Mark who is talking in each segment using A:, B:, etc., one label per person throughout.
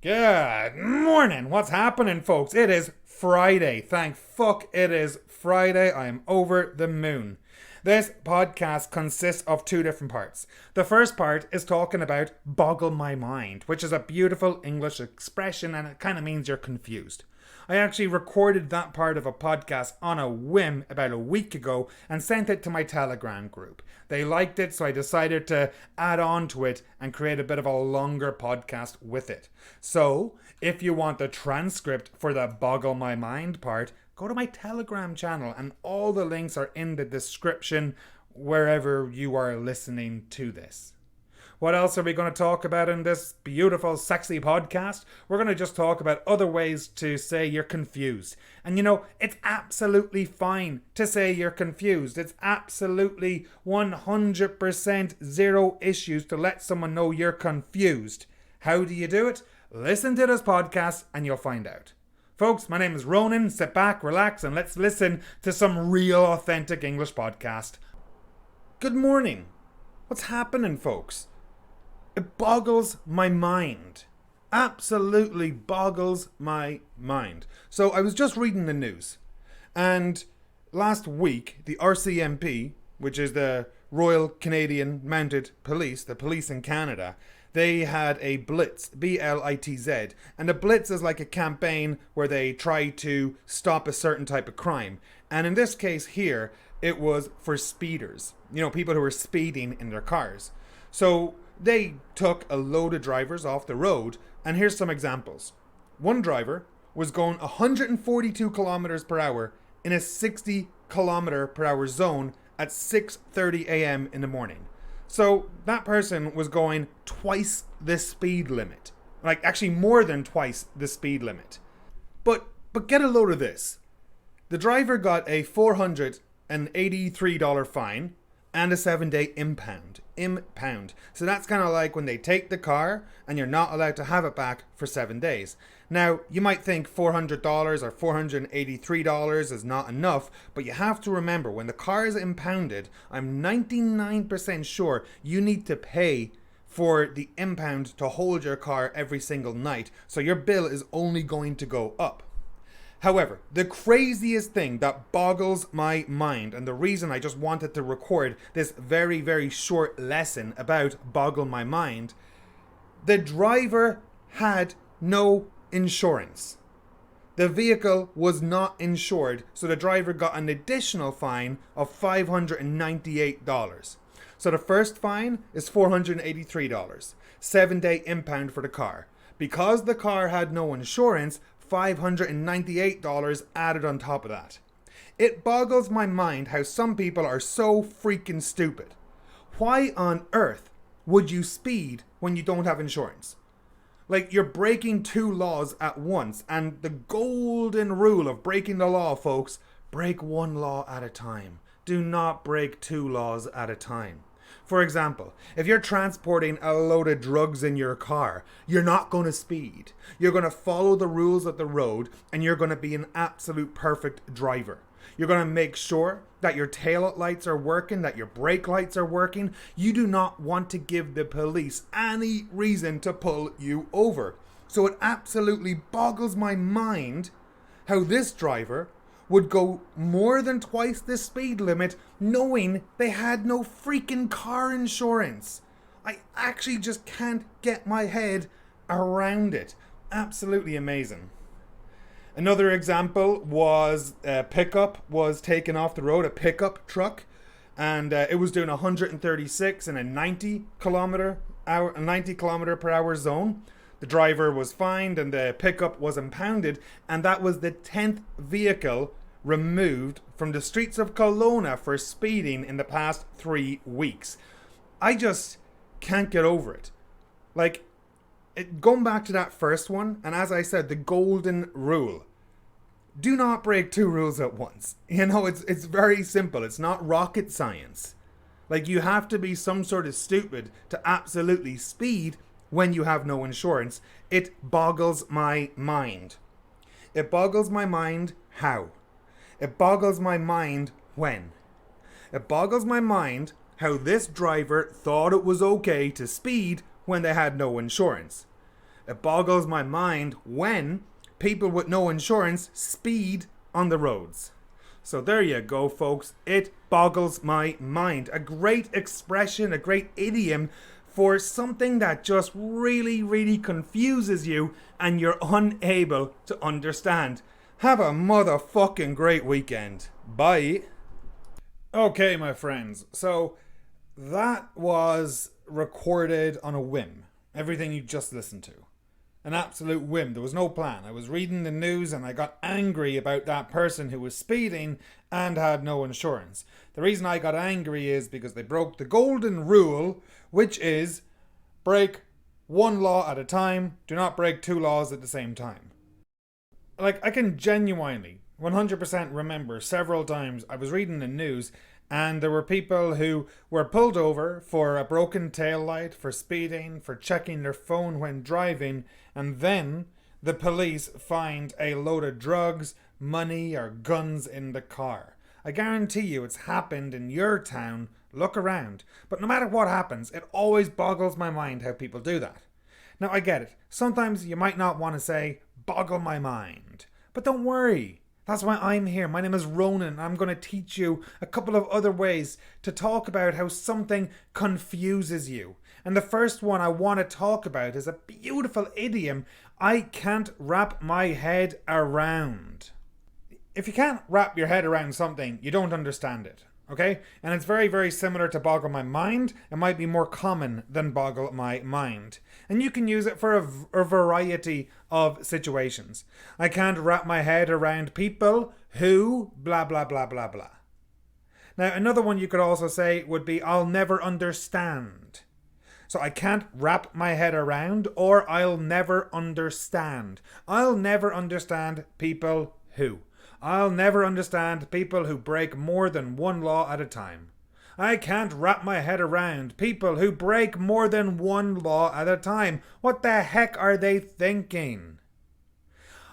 A: Good morning. What's happening, folks? It is Friday. Thank fuck it is Friday. I am over the moon. This podcast consists of two different parts. The first part is talking about boggle my mind, which is a beautiful English expression and it kind of means you're confused. I actually recorded that part of a podcast on a whim about a week ago and sent it to my Telegram group. They liked it, so I decided to add on to it and create a bit of a longer podcast with it. So, if you want the transcript for the boggle my mind part, go to my Telegram channel and all the links are in the description wherever you are listening to this. What else are we going to talk about in this beautiful, sexy podcast? We're going to just talk about other ways to say you're confused. And you know, it's absolutely fine to say you're confused. It's absolutely 100% zero issues to let someone know you're confused. How do you do it? Listen to this podcast and you'll find out. Folks, my name is Ronan. Sit back, relax, and let's listen to some real, authentic English podcast. Good morning. What's happening, folks? It boggles my mind. Absolutely boggles my mind. So I was just reading the news. And last week, the RCMP, which is the Royal Canadian Mounted Police, the police in Canada, they had a blitz, B-L-I-T-Z. And a blitz is like a campaign where they try to stop a certain type of crime. And in this case here, it was for speeders. You know, people who were speeding in their cars. So they took a load of drivers off the road, and here's some examples. One driver was going 142 kilometers per hour in a 60 kilometer per hour zone at 6:30 a.m. in the morning. So that person was going twice the speed limit. Like actually more than twice the speed limit. But get a load of this. The driver got a $483 fine and a 7-day impound. So that's kind of like when they take the car and you're not allowed to have it back for 7 days. Now, you might think $400 or $483 is not enough, but you have to remember when the car is impounded, I'm 99% sure you need to pay for the impound to hold your car every single night, so your bill is only going to go up. However, the craziest thing that boggles my mind, and the reason I just wanted to record this very, very short lesson about boggle my mind, the driver had no insurance. The vehicle was not insured, so the driver got an additional fine of $598. So the first fine is $483, 7-day impound for the car. Because the car had no insurance, $598 added on top of that. It boggles my mind how some people are so freaking stupid. Why on earth would you speed when you don't have insurance? Like, you're breaking two laws at once, and the golden rule of breaking the law, folks, break one law at a time. Do not break two laws at a time. For example, if you're transporting a load of drugs in your car, you're not going to speed. You're going to follow the rules of the road and you're going to be an absolute perfect driver. You're going to make sure that your tail lights are working, that your brake lights are working. You do not want to give the police any reason to pull you over. So it absolutely boggles my mind how this driver would go more than twice the speed limit knowing they had no freaking car insurance. I actually just can't get my head around it. Absolutely amazing. Another example was a pickup was taken off the road, a pickup truck, and it was doing 136 in a 90 kilometer per hour zone. The driver was fined and the pickup was impounded, and that was the 10th vehicle removed from the streets of Kelowna for speeding in the past 3 weeks. I just can't get over it. Like, going back to that first one, and as I said, the golden rule. Do not break two rules at once. You know, it's very simple. It's not rocket science. Like, you have to be some sort of stupid to absolutely speed when you have no insurance. It boggles my mind. It boggles my mind how? It boggles my mind when? It boggles my mind how this driver thought it was okay to speed when they had no insurance. It boggles my mind when people with no insurance speed on the roads. So there you go, folks. It boggles my mind. A great expression, a great idiom for something that just really, really confuses you and you're unable to understand. Have a motherfucking great weekend. Bye. Okay, my friends. So that was recorded on a whim. Everything you just listened to. An absolute whim. There was no plan. I was reading the news and I got angry about that person who was speeding and had no insurance. The reason I got angry is because they broke the golden rule, which is break one law at a time. Do not break two laws at the same time. Like, I can genuinely 100% remember several times I was reading the news and there were people who were pulled over for a broken taillight, for speeding, for checking their phone when driving, and then the police find a load of drugs, money, or guns in the car. I guarantee you it's happened in your town. Look around. But no matter what happens, it always boggles my mind how people do that. Now, I get it. Sometimes you might not want to say, boggle my mind. But don't worry. That's why I'm here. My name is Ronan. I'm going to teach you a couple of other ways to talk about how something confuses you. And the first one I want to talk about is a beautiful idiom I can't wrap my head around. If you can't wrap your head around something, you don't understand it. Okay? And it's very, very similar to boggle my mind. It might be more common than boggle my mind. And you can use it for a variety of situations. I can't wrap my head around people who blah, blah, blah, blah, blah. Now, another one you could also say would be I'll never understand. So I can't wrap my head around or I'll never understand. I'll never understand people who. I'll never understand people who break more than one law at a time. I can't wrap my head around people who break more than one law at a time. What the heck are they thinking?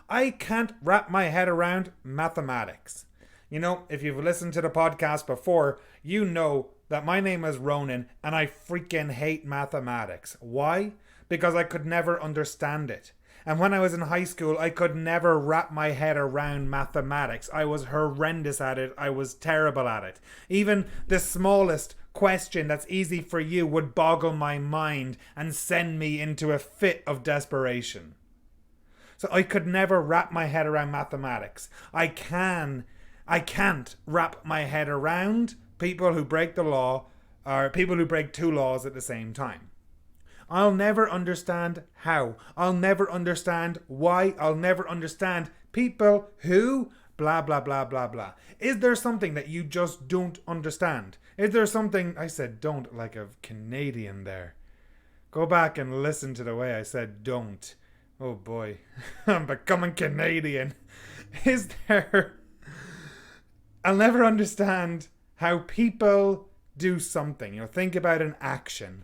A: I can't wrap my head around mathematics. You know, if you've listened to the podcast before, you know that my name is Ronan and I freaking hate mathematics. Why? Because I could never understand it. And when I was in high school, I could never wrap my head around mathematics. I was horrendous at it. I was terrible at it. Even the smallest question that's easy for you would boggle my mind and send me into a fit of desperation. So I could never wrap my head around mathematics. I can't wrap my head around people who break the law or people who break two laws at the same time. I'll never understand how. I'll never understand why. I'll never understand people who blah, blah, blah, blah, blah. Is there something that you just don't understand? Is there something... I said don't like a Canadian there. Go back and listen to the way I said don't. Oh boy. I'm becoming Canadian. Is there... I'll never understand how people do something. You know, think about an action.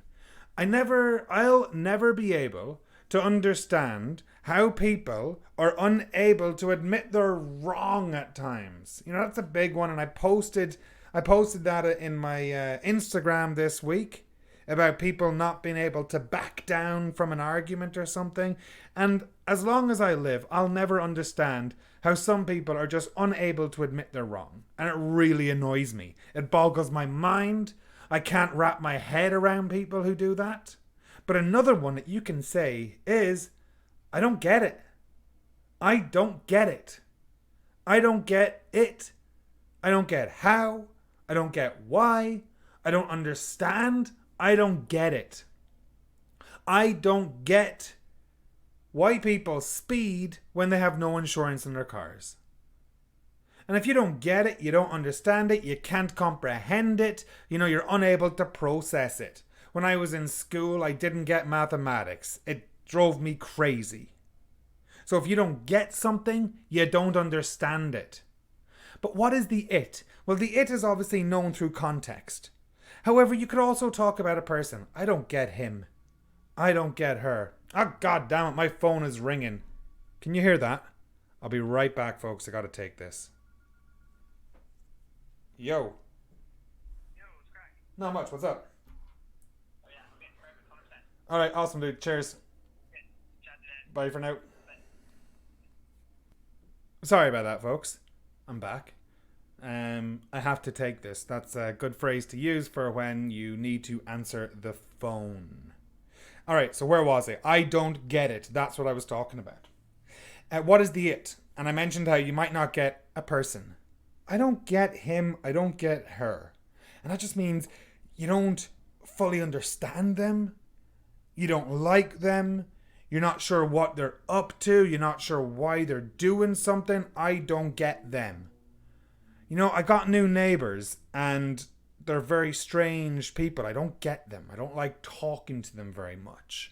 A: I'll never be able to understand how people are unable to admit they're wrong at times. You know, that's a big one, and I posted that in my Instagram this week about people not being able to back down from an argument or something. And as long as I live, I'll never understand how some people are just unable to admit they're wrong. And it really annoys me. It boggles my mind. I can't wrap my head around people who do that. But another one that you can say is, I don't get it. I don't get it. I don't get it. I don't get how. I don't get why. I don't understand. I don't get it. I don't get why people speed when they have no insurance in their cars. And if you don't get it, you don't understand it, you can't comprehend it, you know, you're unable to process it. When I was in school, I didn't get mathematics. It drove me crazy. So if you don't get something, you don't understand it. But what is the it? Well, the it is obviously known through context. However, you could also talk about a person. I don't get him. I don't get her. Oh, God damn it, my phone is ringing. Can you hear that? I'll be right back, folks. I gotta take this. Yo.
B: Yo, what's cracking?
A: Not much. What's up?
B: Oh yeah, okay, perfect, 100%.
A: Alright, awesome, dude. Cheers.
B: Okay, chat today.
A: Bye for now. Sorry about that, folks. I'm back. I have to take this. That's a good phrase to use for when you need to answer the phone. Alright, so where was I? I don't get it. That's what I was talking about. What is the it? And I mentioned how you might not get a person. I don't get him. I don't get her. And that just means you don't fully understand them. You don't like them. You're not sure what they're up to. You're not sure why they're doing something. I don't get them. You know, I got new neighbors and they're very strange people. I don't get them. I don't like talking to them very much.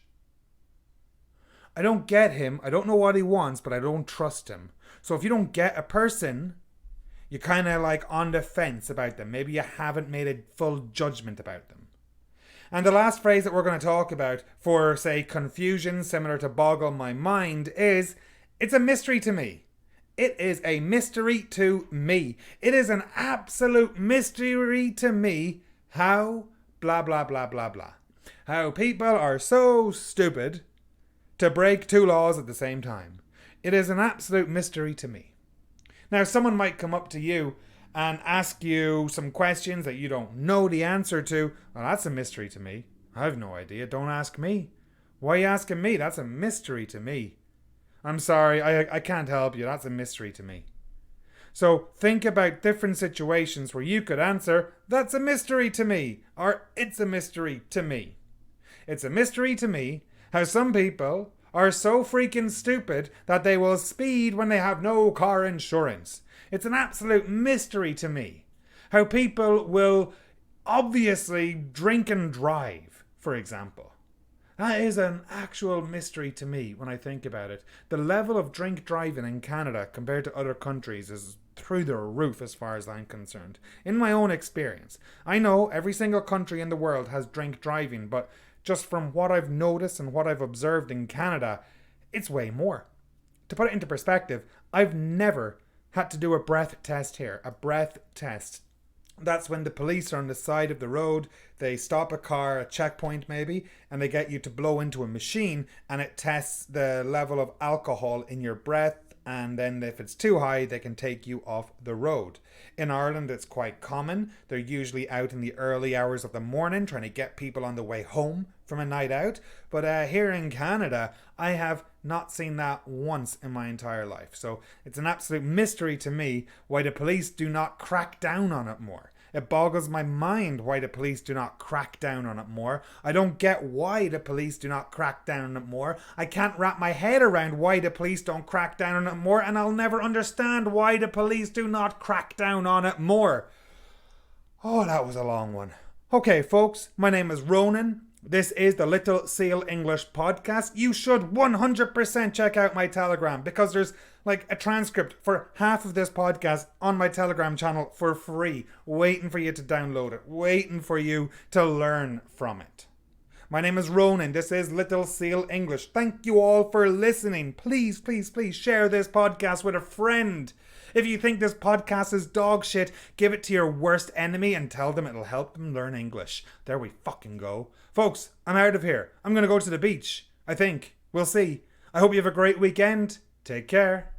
A: I don't get him. I don't know what he wants, but I don't trust him. So if you don't get a person, you're kind of like on the fence about them. Maybe you haven't made a full judgment about them. And the last phrase that we're going to talk about for, say, confusion, similar to boggle my mind, is it's a mystery to me. It is a mystery to me. It is an absolute mystery to me how blah, blah, blah, blah, blah. How people are so stupid to break two laws at the same time. It is an absolute mystery to me. Now, someone might come up to you and ask you some questions that you don't know the answer to. Well, that's a mystery to me. I have no idea. Don't ask me. Why are you asking me? That's a mystery to me. I'm sorry, I can't help you. That's a mystery to me. So think about different situations where you could answer, that's a mystery to me, or it's a mystery to me. It's a mystery to me how some people are so freaking stupid that they will speed when they have no car insurance. It's an absolute mystery to me how people will obviously drink and drive, for example. That is an actual mystery to me when I think about it. The level of drink driving in Canada compared to other countries is through the roof as far as I'm concerned. In my own experience, I know every single country in the world has drink driving, but just from what I've noticed and what I've observed in Canada, it's way more. To put it into perspective, I've never had to do a breath test here. A breath test. That's when the police are on the side of the road, they stop a car, a checkpoint maybe, and they get you to blow into a machine and it tests the level of alcohol in your breath, and then if it's too high, they can take you off the road. In Ireland, it's quite common. They're usually out in the early hours of the morning trying to get people on the way home from a night out. But here in Canada, I have not seen that once in my entire life. So it's an absolute mystery to me why the police do not crack down on it more. It boggles my mind why the police do not crack down on it more. I don't get why the police do not crack down on it more. I can't wrap my head around why the police don't crack down on it more, and I'll never understand why the police do not crack down on it more. Oh, that was a long one. Okay, folks, my name is Ronan. This is the Little Seal English podcast. You should 100% check out my Telegram because there's like a transcript for half of this podcast on my Telegram channel for free, waiting for you to download it, waiting for you to learn from it. My name is Ronan. This is Little Seal English. Thank you all for listening. Please, please, please share this podcast with a friend. If you think this podcast is dog shit, give it to your worst enemy and tell them it'll help them learn English. There we fucking go. Folks, I'm out of here. I'm going to go to the beach, I think. We'll see. I hope you have a great weekend. Take care.